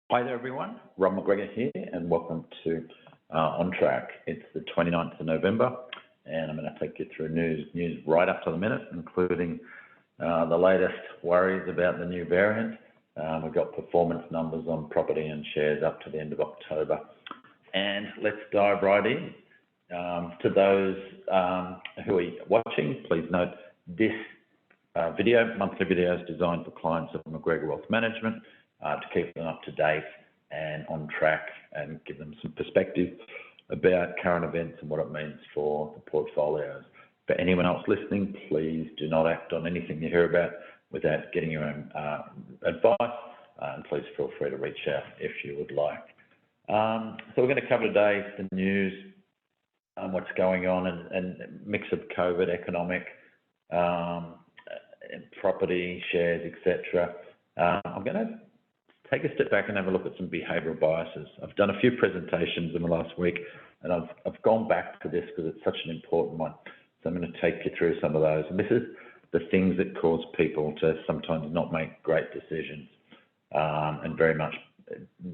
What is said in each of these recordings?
Hi there, everyone. Rob McGregor here, and welcome to On Track. It's the 29th of November, and I'm going to take you through news right up to the minute, including the latest worries about the new variant. We've got performance numbers on property and shares up to the end of October. And let's dive right in. To those who are watching, please note this monthly video is designed for clients of McGregor Wealth Management, to keep them up to date and on track and give them some perspective about current events and what it means for the portfolios. For anyone else listening, please do not act on anything you hear about without getting your own advice, and please feel free to reach out if you would like. So we're going to cover today the news, what's going on, and mix of COVID, economic, property, shares, etc. I'm going to take a step back and have a look at some behavioural biases. I've done a few presentations in the last week, and I've gone back to this because it's such an important one. So I'm going to take you through some of those. And this is the things that cause people to sometimes not make great decisions, and very much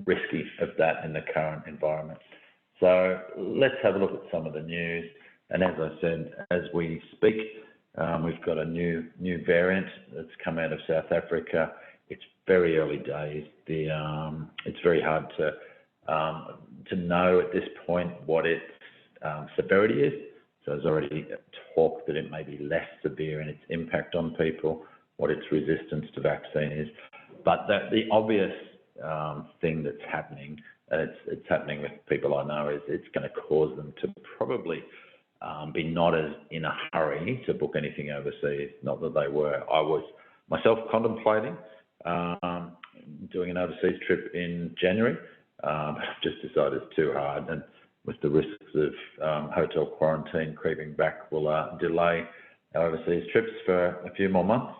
risky of that in the current environment. So let's have a look at some of the news. And as I said, as we speak, we've got a new variant that's come out of South Africa. It's very early days. It's very hard to know at this point what its severity is. So there's already talk that it may be less severe in its impact on people, what its resistance to vaccine is. But the obvious thing that's happening, it's happening with people I know, is it's going to cause them to probably be not as in a hurry to book anything overseas. Not that they were. I was myself contemplating doing an overseas trip in January, but I've just decided it's too hard, and with the risks of hotel quarantine creeping back, will delay our overseas trips for a few more months.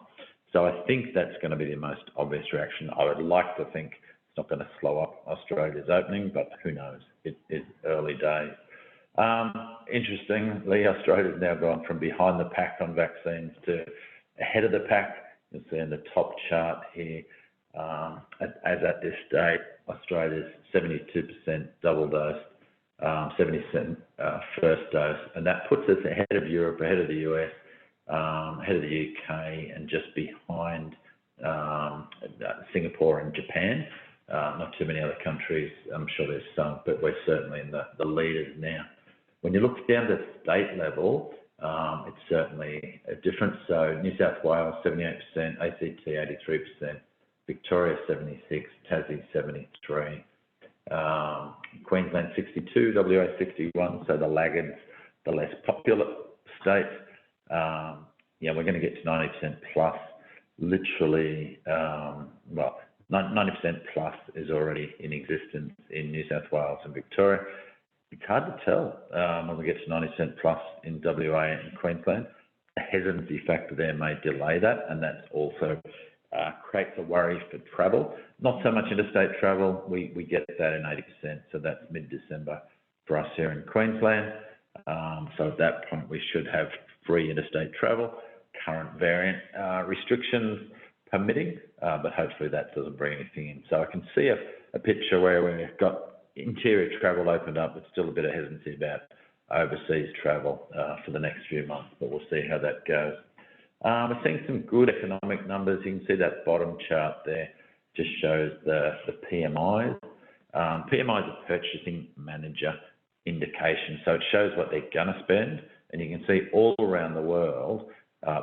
So I think that's going to be the most obvious reaction. I would like to think it's not going to slow up Australia's opening, but who knows? It is early days. Interestingly, Australia's now gone from behind the pack on vaccines to ahead of the pack. You'll see in the top chart here, as at this date, Australia's 72% double dose, 70% first dose, and that puts us ahead of Europe, ahead of the US, ahead of the UK, and just behind Singapore and Japan. Not too many other countries. I'm sure there's some, but we're certainly in the leaders now. When you look down to state level, it's certainly a difference. So New South Wales 78%, ACT 83%, Victoria 76%, Tassie 73%, Queensland 62%, WA 61%. So the laggards, the less popular states. We're going to get to 90% plus. Literally, 90% plus is already in existence in New South Wales and Victoria. It's hard to tell when we get to 90% plus in WA and Queensland. The hesitancy factor there may delay that, and that also creates a worry for travel. Not so much interstate travel. We get that in 80%, so that's mid-December for us here in Queensland. So at that point, we should have free interstate travel. Current variant restrictions permitting, but hopefully that doesn't bring anything in. So I can see a picture where we've got interior travel opened up, but still a bit of hesitancy about overseas travel for the next few months, but we'll see how that goes. We're seeing some good economic numbers. You can see that bottom chart there just shows the PMIs. PMI is a purchasing manager indication, so it shows what they're going to spend, and you can see all around the world,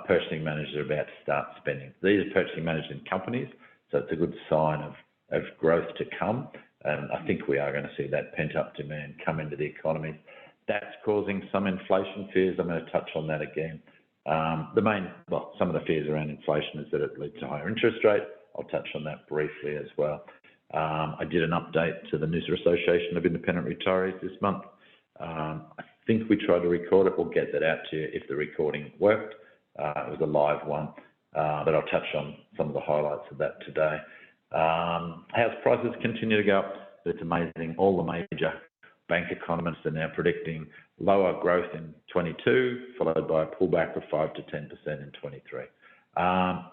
purchasing managers are about to start spending. These are purchasing managers in companies, so it's a good sign of growth to come. And I think we are going to see that pent-up demand come into the economy. That's causing some inflation fears. I'm going to touch on that again. Some of the fears around inflation is that it leads to higher interest rate. I'll touch on that briefly as well. I did an update to the Noosa Association of Independent Retirees this month. I think we tried to record it. We'll get that out to you if the recording worked. It was a live one, but I'll touch on some of the highlights of that today. House prices continue to go up. It's amazing. All the major bank economists are now predicting lower growth in 22, followed by a pullback of 5 to 10% in 23.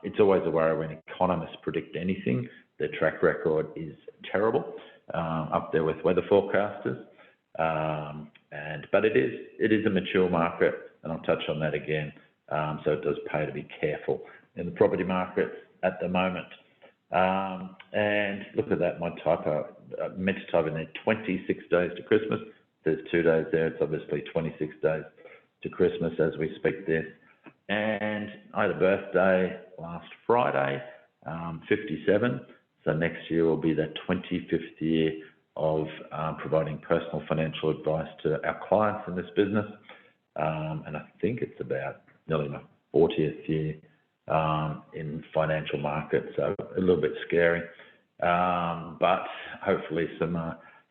It's always a worry when economists predict anything. Their track record is terrible, up there with weather forecasters. But it is a mature market, and I'll touch on that again. So it does pay to be careful in the property market at the moment. And look at that, my typo. I meant to type in there 26 days to Christmas. There's 2 days there. It's obviously 26 days to Christmas as we speak this. And I had a birthday last Friday, 57. So next year will be the 25th year of providing personal financial advice to our clients in this business. And I think it's about nearly my 40th year in financial markets, so a little bit scary. But hopefully some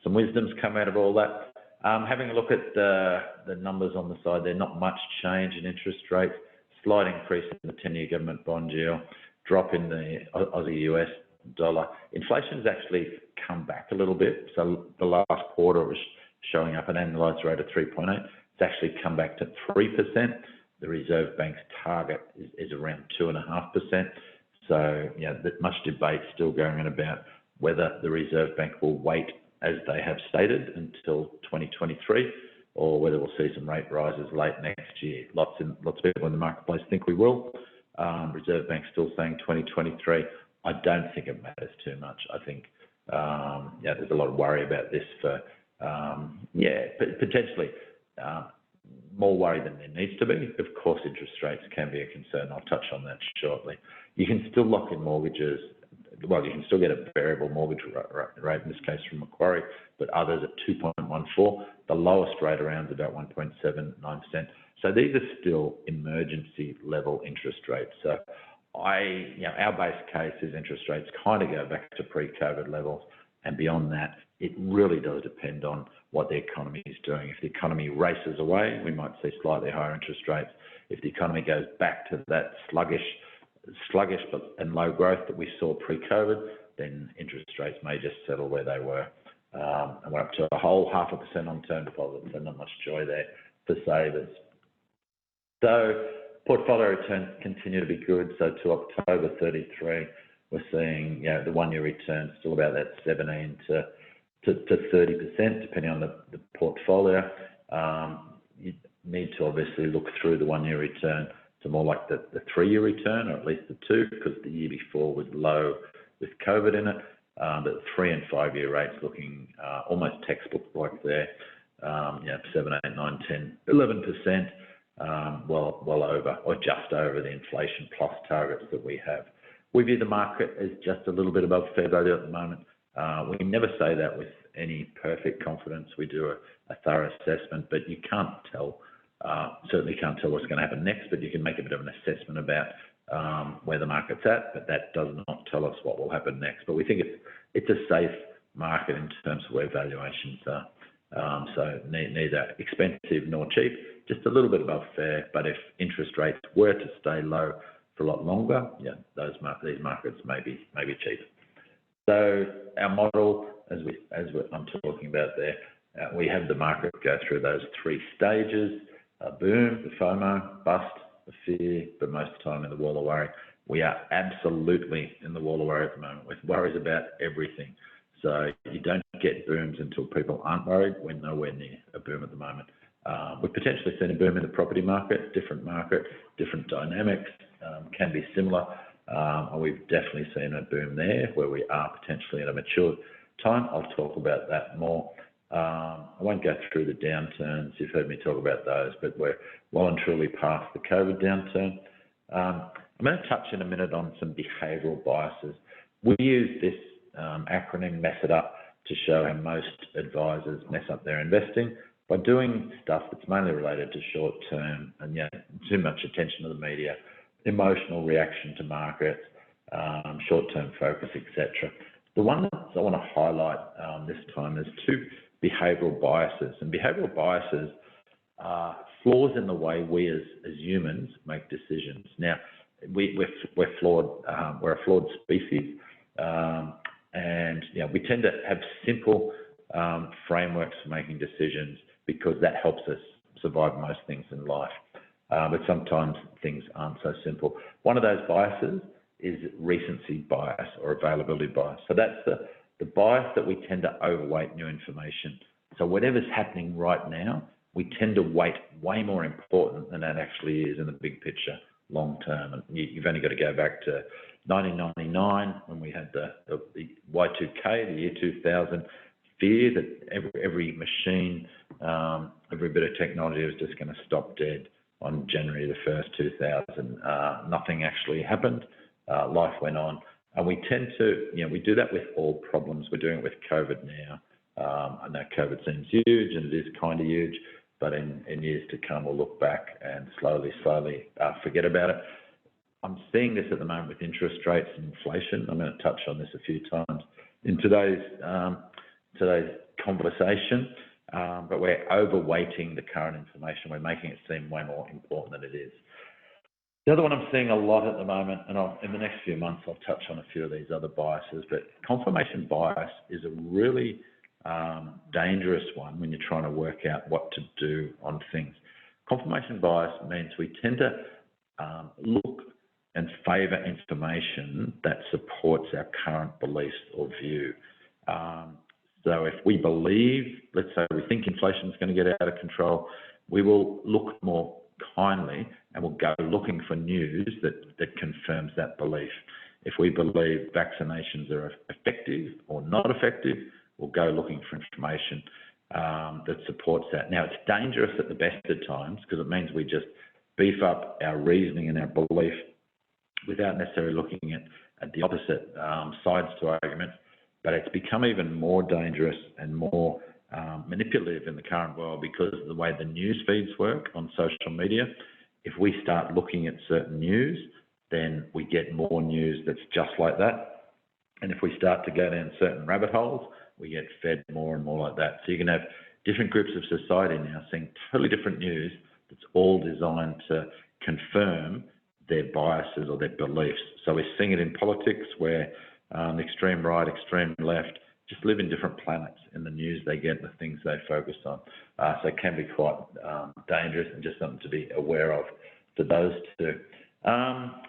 wisdom's come out of all that. Having a look at the numbers on the side, there's not much change in interest rates, slight increase in the 10-year government bond yield, drop in the Aussie US dollar. Inflation's actually come back a little bit. So the last quarter it was showing up an annualized rate of 3.8. It's actually come back to 3%. The Reserve Bank's target is around 2.5%. So, there's much debate still going on about whether the Reserve Bank will wait, as they have stated, until 2023, or whether we'll see some rate rises late next year. Lots of people in the marketplace think we will. Reserve Bank's still saying 2023. I don't think it matters too much. I think, there's a lot of worry about this for, potentially more worry than there needs to be. Of course, interest rates can be a concern. I'll touch on that shortly. You can still lock in mortgages. Well, you can still get a variable mortgage rate, in this case from Macquarie, but others at 2.14. The lowest rate around is about 1.79%. So these are still emergency level interest rates. So our base case is interest rates kind of go back to pre-COVID levels, and beyond that, it really does depend on what the economy is doing. If the economy races away, we might see slightly higher interest rates. If the economy goes back to that sluggish and low growth that we saw pre-COVID, then interest rates may just settle where they were. And we're up to a whole 0.5% on term deposits, so not much joy there for savers. So portfolio returns continue to be good. So to October 33, we're seeing the 1 year return still about that 17 to 30%, depending on the portfolio. You need to obviously look through the 1 year return to more like the 3 year return, or at least the 2, because the year before was low with COVID in it. But 3 and 5 year rates looking almost textbook like there. 7, 8, 9, 10, 11%. Well over or just over the inflation plus targets that we have. We view the market as just a little bit above fair value at the moment. We never say that with any perfect confidence. We do a thorough assessment, but you can't tell, certainly can't tell what's going to happen next, but you can make a bit of an assessment about where the market's at, but that does not tell us what will happen next. But we think it's a safe market in terms of where valuations are. So neither expensive nor cheap, just a little bit above fair. But if interest rates were to stay low for a lot longer, these markets may be cheaper. So our model, I'm talking about there, we have the market go through those 3 stages: a boom, the FOMO, bust, the fear, but most of the time in the wall of worry. We are absolutely in the wall of worry at the moment, with worries about everything. So you don't get booms until people aren't worried. We're nowhere near a boom at the moment. We've potentially seen a boom in the property market, different dynamics, can be similar. We've definitely seen a boom there where we are potentially in a mature time. I'll talk about that more. I won't go through the downturns. You've heard me talk about those, but we're well and truly past the COVID downturn. I'm going to touch in a minute on some behavioural biases. We use this acronym, mess it up, to show how most advisors mess up their investing by doing stuff that's mainly related to short-term and too much attention to the media, emotional reaction to markets, short-term focus, etc. The one that I want to highlight this time is 2 behavioural biases. And behavioural biases are flaws in the way we as humans make decisions. Now, we're flawed. We're a flawed species, and we tend to have simple frameworks for making decisions because that helps us survive most things in life. but sometimes things aren't so simple. One of those biases is recency bias or availability bias. So that's the bias that we tend to overweight new information. So whatever's happening right now, we tend to weight way more important than that actually is in the big picture long term. And you've only got to go back to 1999 when we had the Y2K, the year 2000, fear that every machine, every bit of technology was just going to stop dead on January the 1st, 2000. Nothing actually happened. Life went on. And we tend to, we do that with all problems. We're doing it with COVID now. I know COVID seems huge, and it is kind of huge, but in years to come, we'll look back and slowly forget about it. I'm seeing this at the moment with interest rates and inflation. I'm going to touch on this a few times in today's conversation, but we're overweighting the current information. We're making it seem way more important than it is. The other one I'm seeing a lot at the moment, and in the next few months, I'll touch on a few of these other biases, but confirmation bias is a really dangerous one when you're trying to work out what to do on things. Confirmation bias means we tend to look and favour information that supports our current beliefs or view. So if we believe, let's say we think inflation is going to get out of control, we will look more kindly and we'll go looking for news that confirms that belief. If we believe vaccinations are effective or not effective, we'll go looking for information that supports that. Now, it's dangerous at the best of times because it means we just beef up our reasoning and our belief without necessarily looking at the opposite sides to argument. But it's become even more dangerous and more manipulative in the current world because of the way the news feeds work on social media. If we start looking at certain news, then we get more news that's just like that. And if we start to go down certain rabbit holes, we get fed more and more like that. So you can have different groups of society now seeing totally different news that's all designed to confirm their biases or their beliefs. So we're seeing it in politics where the extreme right, extreme left just live in different planets in the news they get, the things they focus on. So it can be quite dangerous and just something to be aware of for those two.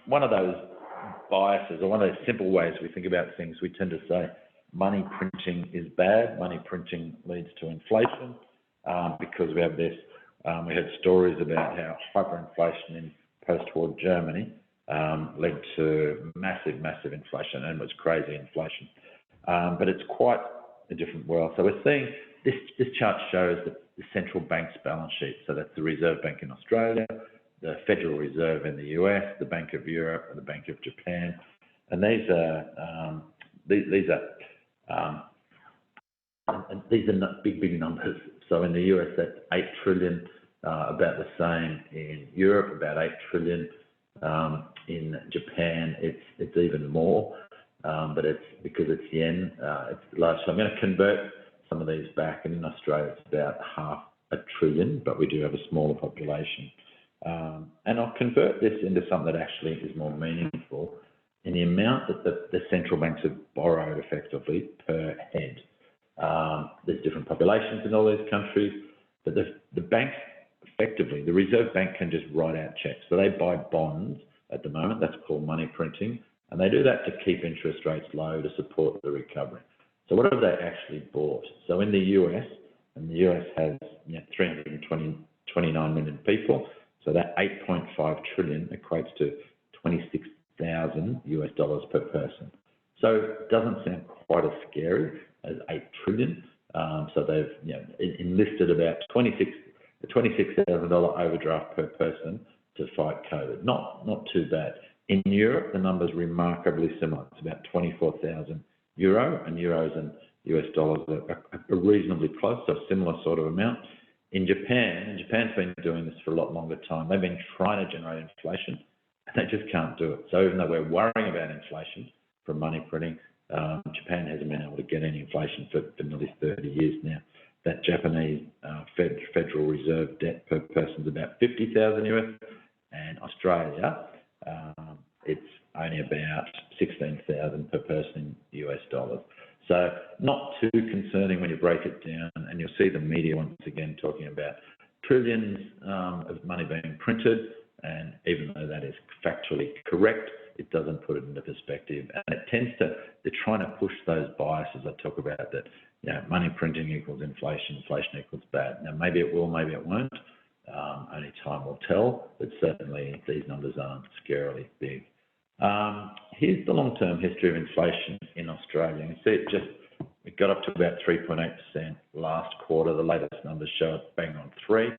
One of those biases, or one of those simple ways we think about things, we tend to say money printing is bad. Money printing leads to inflation because we have this. We had stories about how hyperinflation in post-war Germany led to massive inflation, and was crazy inflation. But it's quite a different world. So we're seeing this chart shows the central bank's balance sheet. So that's the Reserve Bank in Australia, the Federal Reserve in the US, the Bank of Europe, and the Bank of Japan. And these are not big numbers. So in the US, that's 8 trillion. About the same in Europe, about 8 trillion. In Japan, it's even more, but it's because it's yen, it's large. So I'm going to convert some of these back, and in Australia, it's about $500 billion, but we do have a smaller population. And I'll convert this into something that actually is more meaningful in the amount that the central banks have borrowed effectively per head. There's different populations in all these countries, but the banks, effectively, the Reserve Bank can just write out checks. So they buy bonds at the moment. That's called money printing. And they do that to keep interest rates low to support the recovery. So what have they actually bought? So in the US, and the US has 329 million people, so that 8.5 trillion equates to $26,000 per person. So it doesn't sound quite as scary as 8 trillion. So they've enlisted about $26,000 overdraft per person to fight COVID. Not too bad. In Europe, the number's remarkably similar. It's about 24,000 euro, and euros and US dollars are reasonably close, so a similar sort of amount. In Japan, and Japan's been doing this for a lot longer time, they've been trying to generate inflation, and they just can't do it. So even though we're worrying about inflation from money printing, Japan hasn't been able to get any inflation for nearly 30 years now. That Japanese Federal Reserve debt per person is about 50,000 US, and Australia, it's only about 16,000 per person in US dollars. So not too concerning when you break it down, and you'll see the media once again talking about trillions of money being printed, and even though that is factually correct, it doesn't put it into perspective, and it tends to, they're trying to push those biases I talk about that, money printing equals inflation, inflation equals bad. Now, maybe it will, maybe it won't. Only time will tell, but certainly these numbers aren't scarily big. Here's the long-term history of inflation in Australia. You can see it got up to about 3.8% last quarter. The latest numbers show it bang on 3,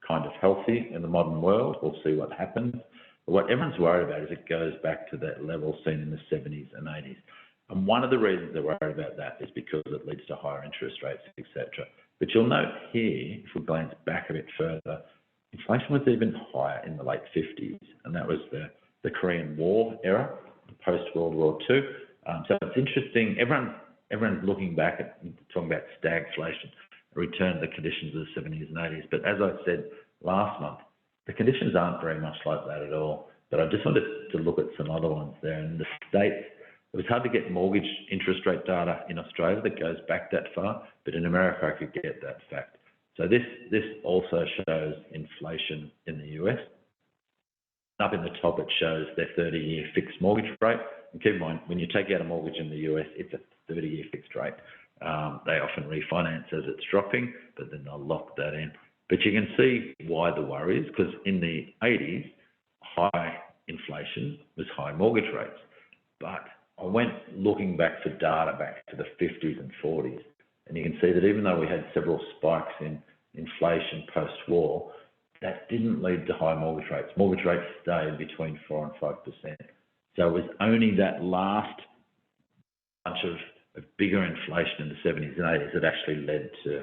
kind of healthy in the modern world. We'll see what happens. But what everyone's worried about is it goes back to that level seen in the 70s and 80s. And one of the reasons they're worried about that is because it leads to higher interest rates, etc. But you'll note here, if we glance back a bit further, inflation was even higher in the late 50s, and that was the Korean War era, post-World War II. So it's interesting. Everyone's looking back at talking about stagflation, a return to the conditions of the 70s and 80s. But as I said last month, the conditions aren't very much like that at all. But I just wanted to look at some other ones there. In the States, it was hard to get mortgage interest rate data in Australia that goes back that far, but in America I could get that fact. So this also shows inflation in the US. Up in the top, it shows their 30-year fixed mortgage rate. And keep in mind, when you take out a mortgage in the US, it's a 30-year fixed rate. They often refinance as it's dropping, but then they'll lock that in. But you can see why the worry is, because in the 80s, high inflation was high mortgage rates. But I went looking back for data back to the 50s and 40s, and you can see that even though we had several spikes in inflation post-war, that didn't lead to high mortgage rates. Mortgage rates stayed between 4 and 5%. So it was only that last bunch of bigger inflation in the 70s and 80s that actually led to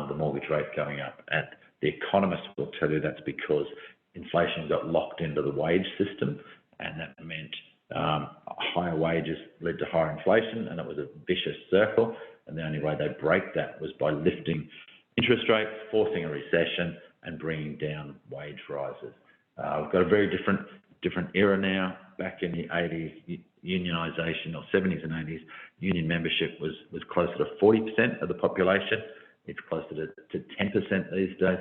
the mortgage rate going up. And the economists will tell you that's because inflation got locked into the wage system, and that meant higher wages led to higher inflation, and it was a vicious circle. And the only way they break that was by lifting interest rates, forcing a recession, and bringing down wage rises. We've got a very different era now. Back in the 80s, unionisation, or 70s and 80s, union membership was closer to 40% of the population. It's closer to 10% these days.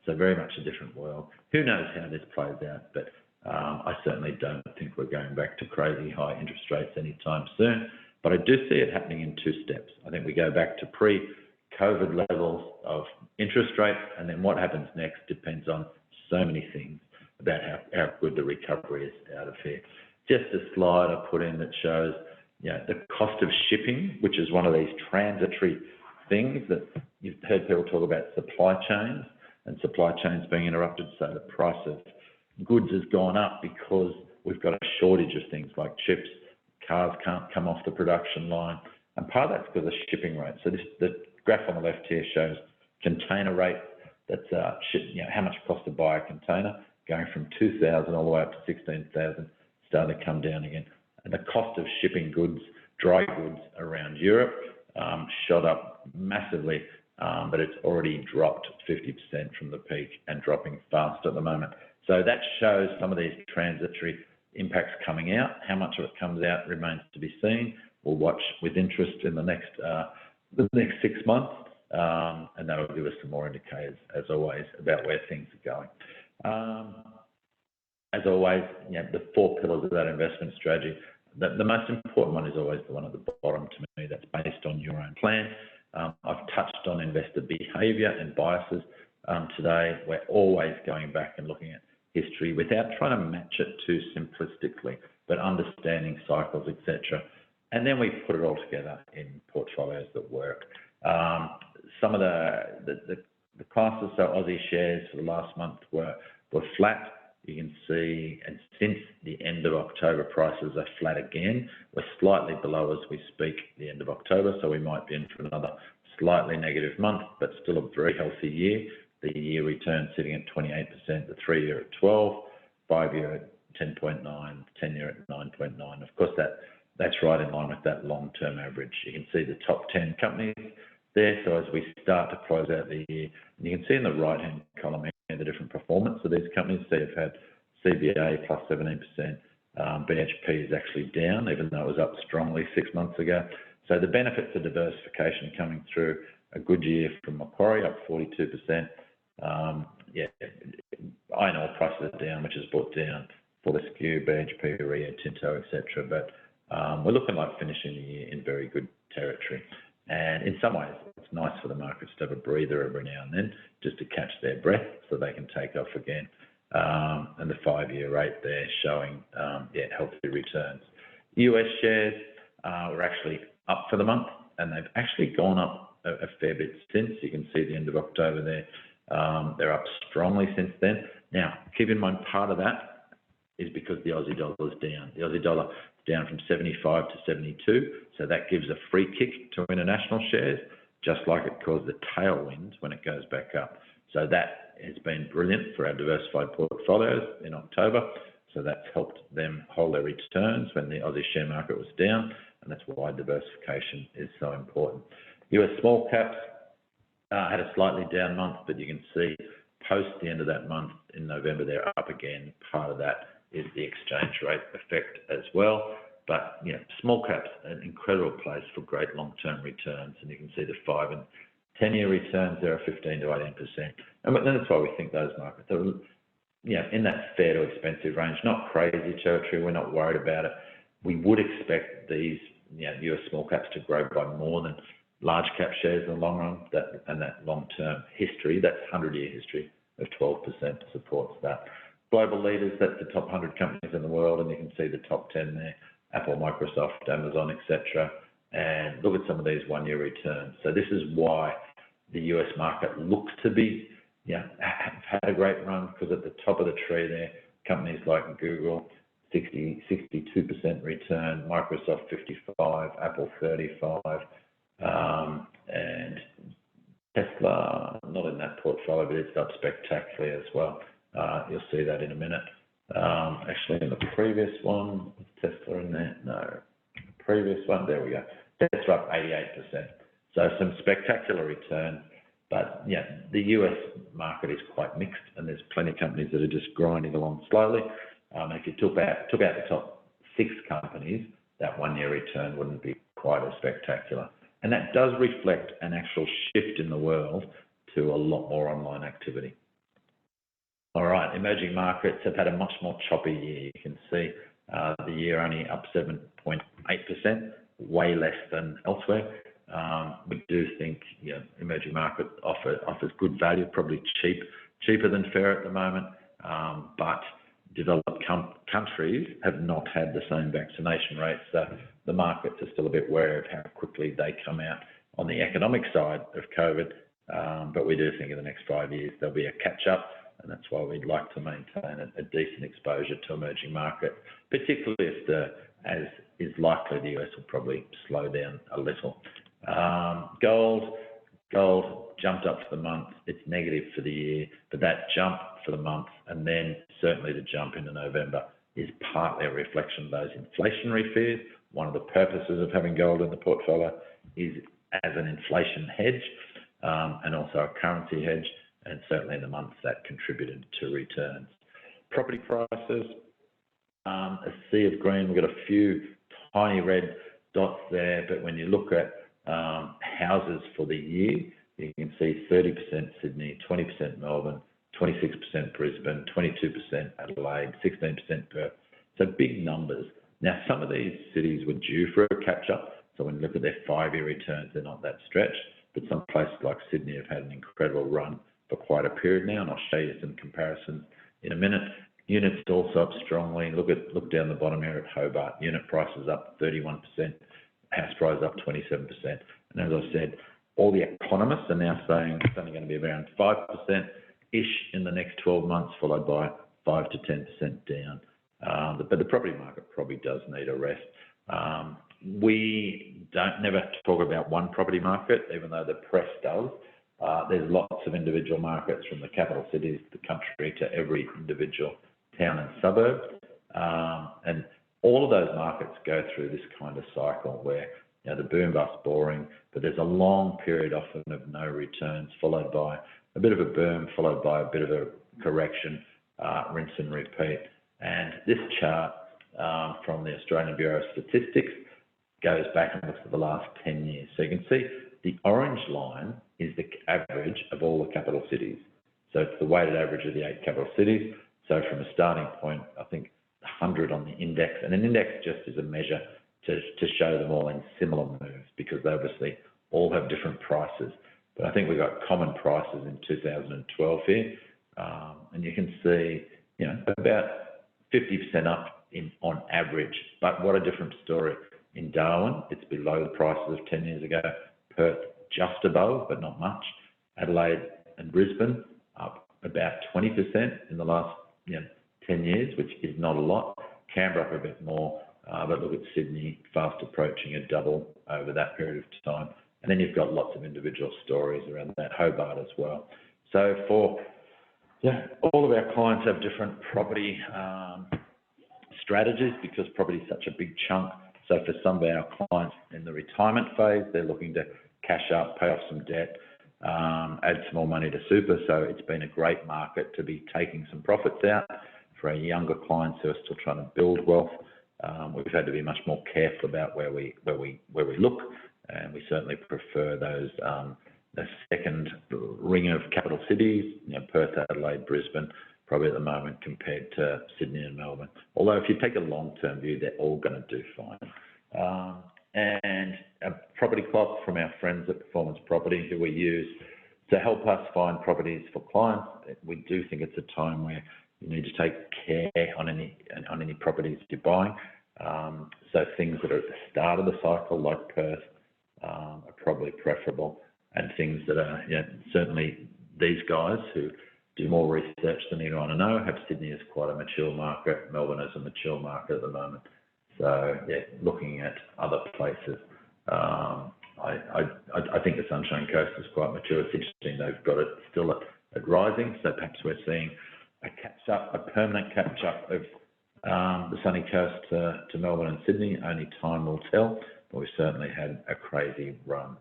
So very much a different world. Who knows how this plays out, but I certainly don't think we're going back to crazy high interest rates anytime soon. But I do see it happening in 2 steps. I think we go back to pre-COVID levels of interest rates, and then what happens next depends on so many things about how good the recovery is out of here. Just a slide I put in that shows the cost of shipping, which is one of these transitory things that you've heard people talk about, supply chains and supply chains being interrupted. So the price of goods has gone up because we've got a shortage of things like chips. Cars can't come off the production line, and part of that's because of shipping rates. So the graph on the left here shows container rate. That's how much it costs to buy a container, going from 2,000 all the way up to 16,000, starting to come down again. And the cost of shipping goods, dry goods around Europe, shot up massively, but it's already dropped 50% from the peak and dropping fast at the moment. So that shows some of these transitory impacts coming out. How much of it comes out remains to be seen. We'll watch with interest in the next 6 months, and that will give us some more indicators, as always, about where things are going. As always, the 4 pillars of that investment strategy. The most important one is always the one at the bottom to me. That's based on your own plan. I've touched on investor behaviour and biases today. We're always going back and looking at history without trying to match it too simplistically, but understanding cycles, etc. And then we put it all together in portfolios that work. Some of the classes, so Aussie shares for the last month were flat. You can see, and since the end of October, prices are flat again. We're slightly below as we speak the end of October, so we might be in for another slightly negative month, but still a very healthy year. The year return sitting at 28%, the 3-year at 12, 5-year at 10.9, 10-year at 9.9. Of course, that's right in line with that long-term average. You can see the top 10 companies there. So as we start to close out the year, and you can see in the right-hand column here the different performance of these companies. So you've had CBA plus 17%. BHP is actually down, even though it was up strongly 6 months ago. So the benefits of diversification coming through. A good year from Macquarie, up 42%. yeah, iron ore prices are down, which has brought down Fortescue, BHP, Rio Tinto, etc. But we're looking like finishing the year in very good territory. And in some ways, it's nice for the markets to have a breather every now and then, just to catch their breath so they can take off again. And the 5-year rate there showing, healthy returns. US shares were actually up for the month, and they've actually gone up a fair bit since. You can see the end of October there. They're up strongly since then. Now, keep in mind, part of that is because the Aussie dollar is down. The Aussie dollar is down from 75 to 72, so that gives a free kick to international shares, just like it caused the tailwinds when it goes back up. So that has been brilliant for our diversified portfolios in October. So that's helped them hold their returns when the Aussie share market was down, and that's why diversification is so important. US small caps had a slightly down month, but you can see post the end of that month in November, they're up again. Part of that is the exchange rate effect as well. But yeah, small caps, an incredible place for great long-term returns. And you can see the 5 and 10-year returns there are 15 to 18%. And that's why we think those markets are, in that fair to expensive range, not crazy territory. We're not worried about it. We would expect these US small caps to grow by more than large cap shares in the long run, and that long-term history, that's 100-year history of 12% supports that. Global leaders, that's the top 100 companies in the world, and you can see the top 10 there, Apple, Microsoft, Amazon, etc. And look at some of these 1-year returns. So this is why the US market looks to be, have had a great run, because at the top of the tree there, companies like Google, 62% return, Microsoft 55, Apple 35, and Tesla, not in that portfolio, but it's up spectacularly as well. You'll see that in a minute. Actually, in the previous one, is Tesla in there? No. The previous one, there we go. Tesla up 88%. So some spectacular return. But yeah, the US market is quite mixed, and there's plenty of companies that are just grinding along slowly. If you took out the top 6 companies, that 1-year return wouldn't be quite as spectacular. And that does reflect an actual shift in the world to a lot more online activity. All right, emerging markets have had a much more choppy year. You can see the year only up 7.8%, way less than elsewhere. We do think emerging market offers good value, probably cheaper than fair at the moment, but developed countries have not had the same vaccination rates. So the markets are still a bit wary of how quickly they come out on the economic side of COVID. But we do think in the next 5 years there'll be a catch-up, and that's why we'd like to maintain a decent exposure to emerging markets, particularly if as is likely, the US will probably slow down a little. Gold jumped up for the month. It's negative for the year, but that jump for the month, and then certainly the jump into November, is partly a reflection of those inflationary fears. One of the purposes of having gold in the portfolio is as an inflation hedge, and also a currency hedge, and certainly in the months that contributed to returns. Property prices, a sea of green. We've got a few tiny red dots there, but when you look at houses for the year, you can see 30% Sydney, 20% Melbourne, 26% Brisbane, 22% Adelaide, 16% Perth. So big numbers. Now, some of these cities were due for a catch-up. So when you look at their 5-year returns, they're not that stretched. But some places like Sydney have had an incredible run for quite a period now, and I'll show you some comparisons in a minute. Units also up strongly. Look down the bottom here at Hobart. Unit prices up 31%, house prices up 27%. And as I said, all the economists are now saying it's only going to be around 5%-ish in the next 12 months, followed by 5 to 10% down. But the property market probably does need a rest. We never talk about one property market, even though the press does. There's lots of individual markets, from the capital cities, the country, to every individual town and suburb. And all of those markets go through this kind of cycle where the boom bust boring, but there's a long period often of no returns, followed by a bit of a boom, followed by a bit of a correction, rinse and repeat. And this chart from the Australian Bureau of Statistics goes back and looks at the last 10 years. So you can see the orange line is the average of all the capital cities. So it's the weighted average of the 8 capital cities. So from a starting point, I think 100 on the index, and an index just is a measure to show them all in similar moves, because they obviously all have different prices. But I think we got common prices in 2012 here, and you can see, you know, about 50% up on average. But what a different story. In Darwin, it's below the prices of 10 years ago. Perth, just above, but not much. Adelaide and Brisbane, up about 20% in the last 10 years, which is not a lot. Canberra up a bit more, but look at Sydney, fast approaching a double over that period of time. And then you've got lots of individual stories around that, Hobart as well. So all of our clients have different property strategies, because property is such a big chunk. So for some of our clients in the retirement phase, they're looking to cash up, pay off some debt, add some more money to super. So it's been a great market to be taking some profits out. For our younger clients who are still trying to build wealth, we've had to be much more careful about where we look, and we certainly prefer those the second ring of capital cities, Perth, Adelaide, Brisbane, probably at the moment, compared to Sydney and Melbourne. Although if you take a long-term view, they're all going to do fine. And a property clock from our friends at Performance Property, who we use to help us find properties for clients. We do think it's a time where you need to take care on any properties you're buying. So things that are at the start of the cycle, like Perth, are probably preferable, and things that are, certainly these guys who do more research than anyone I know have Sydney as quite a mature market, Melbourne as a mature market at the moment. So looking at other places, I think the Sunshine Coast is quite mature. It's interesting, they've got it still at rising, so perhaps we're seeing a permanent catch up of the sunny coast to Melbourne and Sydney. Only time will tell, but we've certainly had a crazy run.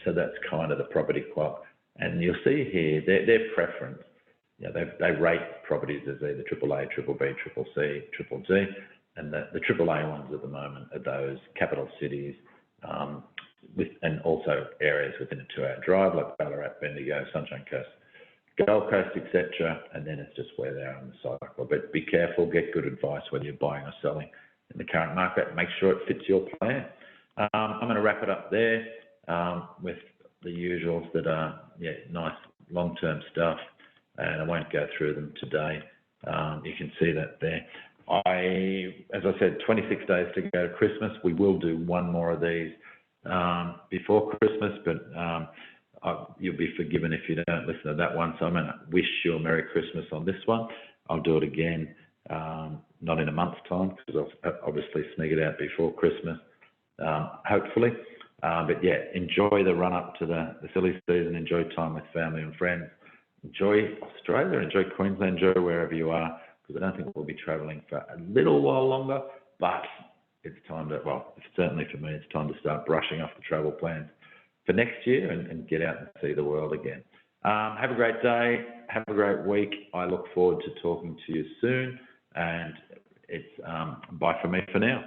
So that's kind of the property clock. And you'll see here their preference. They rate properties as either AAA, Triple B, Triple C, Triple D, and the AAA ones at the moment are those capital cities, and also areas within a 2-hour drive, like Ballarat, Bendigo, Sunshine Coast, Gold Coast, etc. And then it's just where they are in the cycle. But be careful, get good advice whether you're buying or selling in the current market. Make sure it fits your plan. I'm going to wrap it up there with the usuals that are nice long-term stuff, and I won't go through them today. You can see that there. As I said, 26 days to go to Christmas. We will do one more of these before Christmas, but you'll be forgiven if you don't listen to that one. So I'm going to wish you a Merry Christmas on this one. I'll do it again, not in a month's time, because I'll obviously sneak it out before Christmas, hopefully. But enjoy the run up to the silly season. Enjoy time with family and friends. Enjoy Australia, enjoy Queensland, enjoy wherever you are, because I don't think we'll be travelling for a little while longer, but it's time to, certainly for me, it's time to start brushing off the travel plans for next year and get out and see the world again. Have a great day. Have a great week. I look forward to talking to you soon, and it's bye for me for now.